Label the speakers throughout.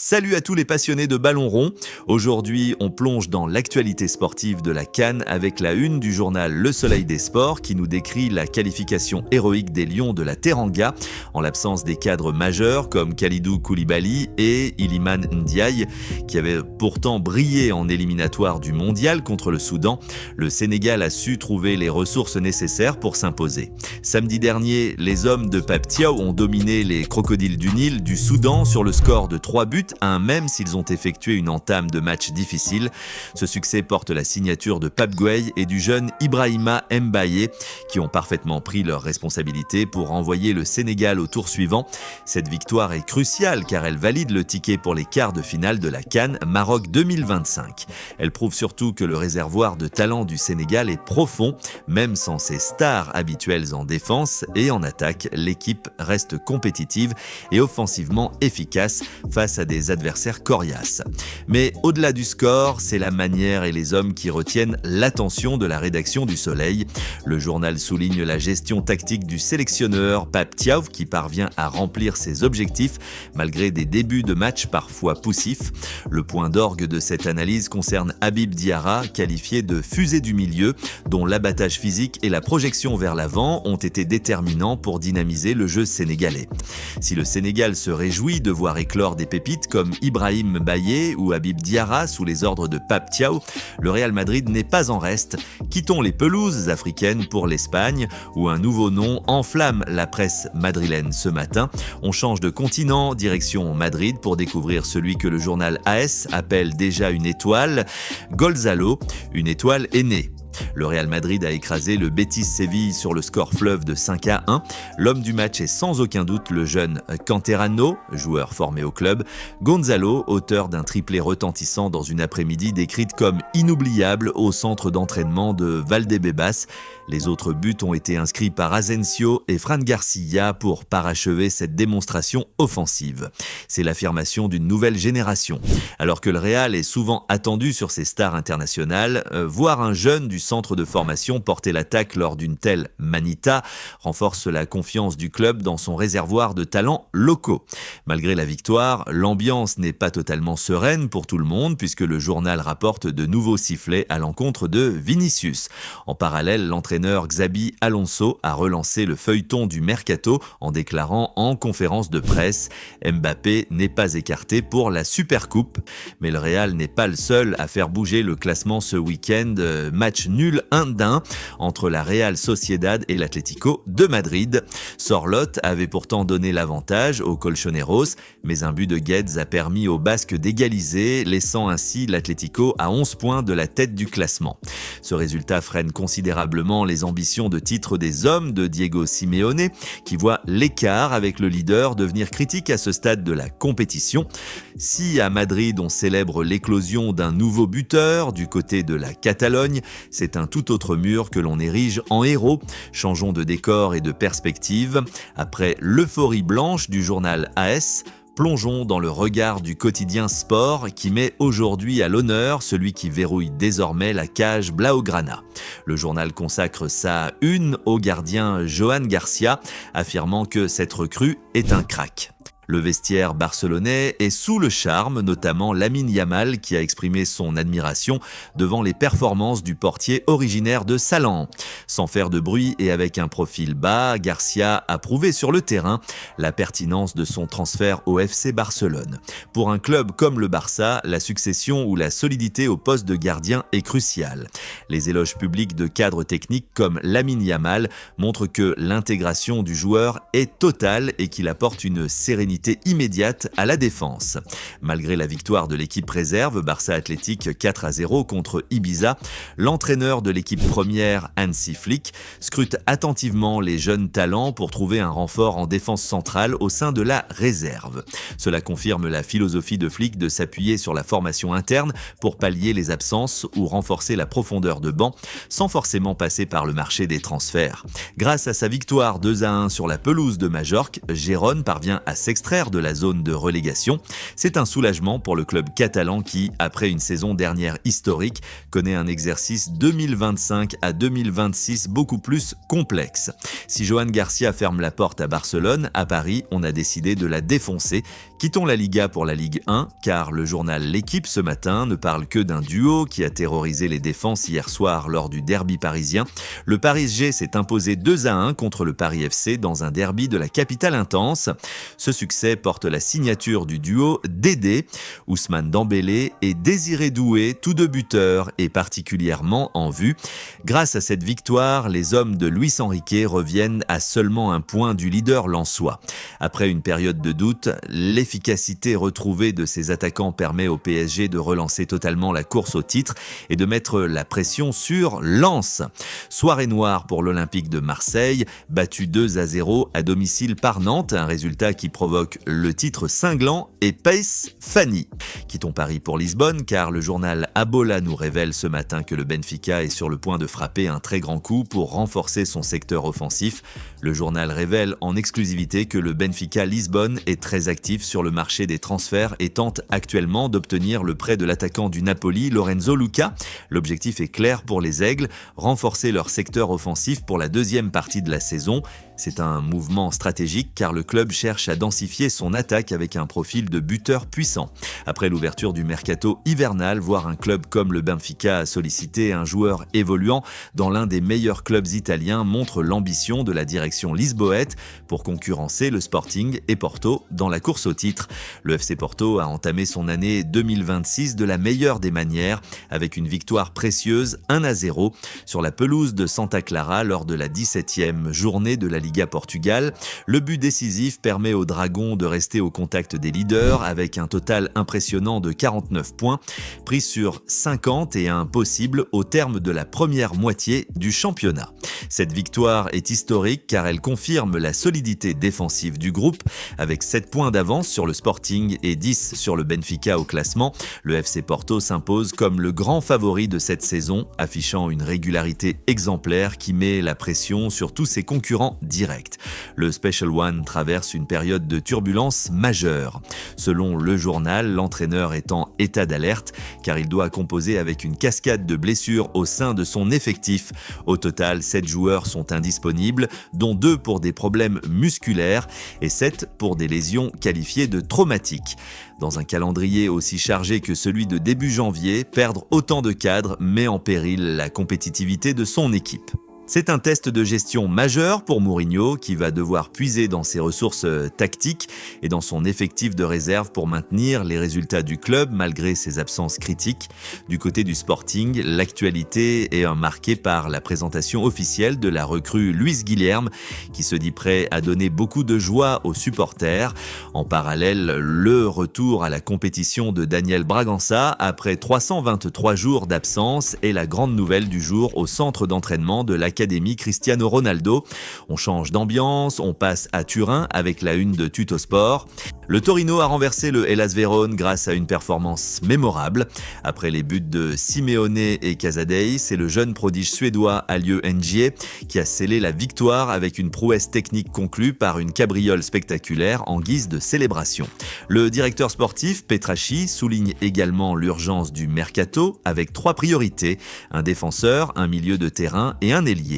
Speaker 1: Salut à tous les passionnés de ballon rond. Aujourd'hui, on plonge dans l'actualité sportive de la CAN avec la une du journal Le Soleil des Sports qui nous décrit la qualification héroïque des Lions de la Teranga en l'absence des cadres majeurs comme Kalidou Koulibaly et Iliman Ndiaye qui avaient pourtant brillé en éliminatoire du mondial contre le Soudan. Le Sénégal a su trouver les ressources nécessaires pour s'imposer. Samedi dernier, les hommes de Pape Thiaw ont dominé les Crocodiles du Nil du Soudan sur le score de 3 buts. Même s'ils ont effectué une entame de match difficile. Ce succès porte la signature de Pape Gueye et du jeune Ibrahima Mbaye qui ont parfaitement pris leurs responsabilités pour envoyer le Sénégal au tour suivant. Cette victoire est cruciale car elle valide le ticket pour les quarts de finale de la CAN Maroc 2025. Elle prouve surtout que le réservoir de talent du Sénégal est profond, même sans ses stars habituelles en défense et en attaque, l'équipe reste compétitive et offensivement efficace face à des adversaires coriaces. Mais au-delà du score, c'est la manière et les hommes qui retiennent l'attention de la rédaction du Soleil. Le journal souligne la gestion tactique du sélectionneur Pape Thiaw qui parvient à remplir ses objectifs malgré des débuts de match parfois poussifs. Le point d'orgue de cette analyse concerne Habib Diarra, qualifié de fusée du milieu, dont l'abattage physique et la projection vers l'avant ont été déterminants pour dynamiser le jeu sénégalais. Si le Sénégal se réjouit de voir éclore des pépites comme Ibrahim Mbaye ou Habib Diarra sous les ordres de Pape Thiaw, le Real Madrid n'est pas en reste. Quittons les pelouses africaines pour l'Espagne, où un nouveau nom enflamme la presse madrilène ce matin. On change de continent, direction Madrid pour découvrir celui que le journal AS appelle déjà une étoile, Gonzalo, une étoile est née. Le Real Madrid a écrasé le Betis Séville sur le score fleuve de 5-1. L'homme du match est sans aucun doute le jeune Canterano, joueur formé au club. Gonzalo, auteur d'un triplé retentissant dans une après-midi décrite comme inoubliable au centre d'entraînement de Valdebebas. Les autres buts ont été inscrits par Asensio et Fran Garcia pour parachever cette démonstration offensive. C'est l'affirmation d'une nouvelle génération. Alors que le Real est souvent attendu sur ses stars internationales, voir un jeune du centre de formation porter l'attaque lors d'une telle manita renforce la confiance du club dans son réservoir de talents locaux. Malgré la victoire, l'ambiance n'est pas totalement sereine pour tout le monde puisque le journal rapporte de nouveaux sifflets à l'encontre de Vinicius. En parallèle, l'entraîneur Xabi Alonso a relancé le feuilleton du mercato en déclarant en conférence de presse « Mbappé n'est pas écarté pour la Supercoupe ». Mais le Real n'est pas le seul à faire bouger le classement ce week-end. Match nul 1-1 entre la Real Sociedad et l'Atlético de Madrid. Sorloth avait pourtant donné l'avantage aux Colchoneros, mais un but de Guedes a permis aux Basques d'égaliser, laissant ainsi l'Atlético à 11 points de la tête du classement. Ce résultat freine considérablement les ambitions de titre des hommes de Diego Simeone, qui voit l'écart avec le leader devenir critique à ce stade de la compétition. Si à Madrid on célèbre l'éclosion d'un nouveau buteur du côté de la Catalogne, c'est un tout autre mur que l'on érige en héros. Changeons de décor et de perspective. Après l'euphorie blanche du journal AS, plongeons dans le regard du quotidien Sport qui met aujourd'hui à l'honneur celui qui verrouille désormais la cage Blaugrana. Le journal consacre sa une au gardien Johan Garcia, affirmant que cette recrue est un crack. Le vestiaire barcelonais est sous le charme, notamment Lamine Yamal qui a exprimé son admiration devant les performances du portier originaire de Sallan. Sans faire de bruit et avec un profil bas, Garcia a prouvé sur le terrain la pertinence de son transfert au FC Barcelone. Pour un club comme le Barça, la succession ou la solidité au poste de gardien est cruciale. Les éloges publics de cadres techniques comme Lamine Yamal montrent que l'intégration du joueur est totale et qu'il apporte une sérénité immédiate à la défense. Malgré la victoire de l'équipe réserve Barça Athletic 4-0 contre Ibiza, l'entraîneur de l'équipe première Hansi Flick scrute attentivement les jeunes talents pour trouver un renfort en défense centrale au sein de la réserve. Cela confirme la philosophie de Flick de s'appuyer sur la formation interne pour pallier les absences ou renforcer la profondeur de banc sans forcément passer par le marché des transferts. Grâce à sa victoire 2-1 sur la pelouse de Majorque, Gérone parvient à s'extraire s'extraire de la zone de relégation. C'est un soulagement pour le club catalan qui, après une saison dernière historique, connaît un exercice 2025 à 2026 beaucoup plus complexe. Si Johan Garcia ferme la porte à Barcelone, à Paris, on a décidé de la défoncer. Quittons la Liga pour la Ligue 1, car le journal L'Équipe ce matin ne parle que d'un duo qui a terrorisé les défenses hier soir lors du derby parisien. Le Paris SG s'est imposé 2-1 contre le Paris FC dans un derby de la capitale intense. Ce succès porte la signature du duo Dédé, Ousmane Dembélé et Désiré Doué, tous deux buteurs et particulièrement en vue. Grâce à cette victoire, les hommes de Luis Enrique reviennent à seulement un point du leader lensois. Après une période de doute, l'efficacité retrouvée de ces attaquants permet au PSG de relancer totalement la course au titre et de mettre la pression sur Lens. Soirée noire pour l'Olympique de Marseille, battu 2-0 à domicile par Nantes, un résultat qui provoque le titre cinglant et pace Fanny. Quittons Paris pour Lisbonne, car le journal Abola nous révèle ce matin que le Benfica est sur le point de frapper un très grand coup pour renforcer son secteur offensif. Le journal révèle en exclusivité que le Benfica Lisbonne est très actif sur le marché des transferts et tente actuellement d'obtenir le prêt de l'attaquant du Napoli, Lorenzo Luca. L'objectif est clair pour les Aigles, renforcer leur secteur offensif pour la deuxième partie de la saison. C'est un mouvement stratégique car le club cherche à densifier son attaque avec un profil de buteur puissant. Après l'ouverture du mercato hivernal, voir un club comme le Benfica solliciter un joueur évoluant dans l'un des meilleurs clubs italiens montre l'ambition de la direction lisboète pour concurrencer le Sporting et Porto dans la course au titre. Le FC Porto a entamé son année 2026 de la meilleure des manières avec une victoire précieuse 1-0 sur la pelouse de Santa Clara lors de la 17e journée de la Liga Portugal. Le but décisif permet aux Dragons de rester au contact des leaders avec un total impressionnant de 49 points, pris sur 50 et un possible au terme de la première moitié du championnat. Cette victoire est historique car elle confirme la solidité défensive du groupe. Avec 7 points d'avance sur le Sporting et 10 sur le Benfica au classement, le FC Porto s'impose comme le grand favori de cette saison, affichant une régularité exemplaire qui met la pression sur tous ses concurrents directs. Le Special One traverse une période de turbulence majeure. Selon le journal, l'entraîneur est en état d'alerte car il doit composer avec une cascade de blessures au sein de son effectif. Au total, 7 joueurs sont indisponibles, dont 2 pour des problèmes musculaires et 7 pour des lésions qualifiées de traumatiques. Dans un calendrier aussi chargé que celui de début janvier, perdre autant de cadres met en péril la compétitivité de son équipe. C'est un test de gestion majeur pour Mourinho qui va devoir puiser dans ses ressources tactiques et dans son effectif de réserve pour maintenir les résultats du club malgré ses absences critiques. Du côté du Sporting, l'actualité est marquée par la présentation officielle de la recrue Luis Guilherme qui se dit prêt à donner beaucoup de joie aux supporters. En parallèle, le retour à la compétition de Daniel Bragança après 323 jours d'absence est la grande nouvelle du jour au centre d'entraînement de l'Académie Cristiano Ronaldo. On change d'ambiance, on passe à Turin avec la une de Tuttosport. Le Torino a renversé le Hellas Vérone grâce à une performance mémorable. Après les buts de Simeone et Casadei, c'est le jeune prodige suédois Alieu Ngie qui a scellé la victoire avec une prouesse technique conclue par une cabriole spectaculaire en guise de célébration. Le directeur sportif Petracchi souligne également l'urgence du mercato avec 3 priorités, un défenseur, un milieu de terrain et un ailier.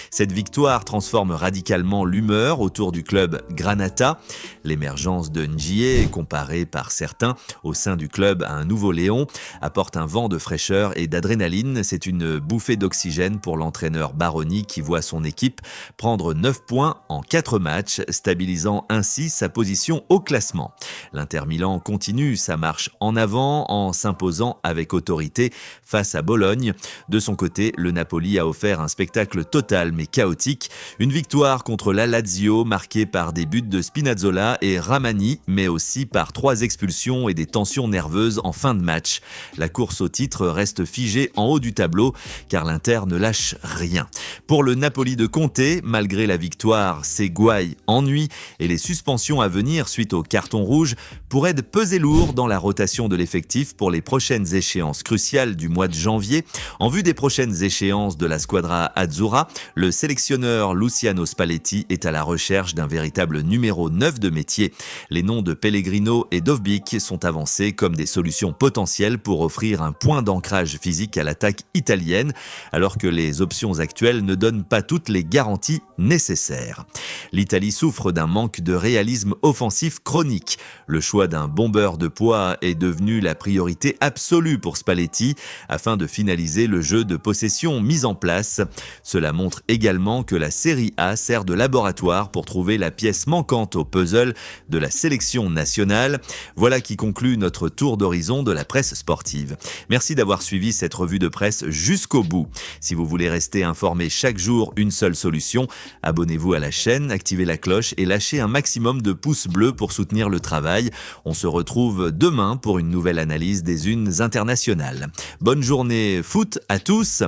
Speaker 1: Cette victoire transforme radicalement l'humeur autour du club Granata. L'émergence de Ngie, comparée par certains au sein du club à un nouveau Léon, apporte un vent de fraîcheur et d'adrénaline. C'est une bouffée d'oxygène pour l'entraîneur Baroni qui voit son équipe prendre 9 points en 4 matchs, stabilisant ainsi sa position au classement. L'Inter Milan continue sa marche en avant en s'imposant avec autorité face à Bologne. De son côté, le Napoli a offert un spectacle total mais chaotique. Une victoire contre la Lazio marquée par des buts de Spinazzola et Ramani, mais aussi par 3 expulsions et des tensions nerveuses en fin de match. La course au titre reste figée en haut du tableau car l'Inter ne lâche rien. Pour le Napoli de Conte, malgré la victoire, c'est Guaï ennui et les suspensions à venir suite au carton rouge pourraient peser lourd dans la rotation de l'effectif pour les prochaines échéances cruciales du mois de janvier. En vue des prochaines échéances de la Squadra Azzurra, Primavera, le sélectionneur Luciano Spalletti est à la recherche d'un véritable numéro 9 de métier. Les noms de Pellegrino et Dovbyk sont avancés comme des solutions potentielles pour offrir un point d'ancrage physique à l'attaque italienne, alors que les options actuelles ne donnent pas toutes les garanties nécessaires. L'Italie souffre d'un manque de réalisme offensif chronique. Le choix d'un bombeur de poids est devenu la priorité absolue pour Spalletti afin de finaliser le jeu de possession mis en place. Cela montre également que la Série A sert de laboratoire pour trouver la pièce manquante au puzzle de la sélection nationale. Voilà qui conclut notre tour d'horizon de la presse sportive. Merci d'avoir suivi cette revue de presse jusqu'au bout. Si vous voulez rester informé chaque jour, une seule solution, abonnez-vous à la chaîne, activez la cloche et lâchez un maximum de pouces bleus pour soutenir le travail. On se retrouve demain pour une nouvelle analyse des unes internationales. Bonne journée foot à tous!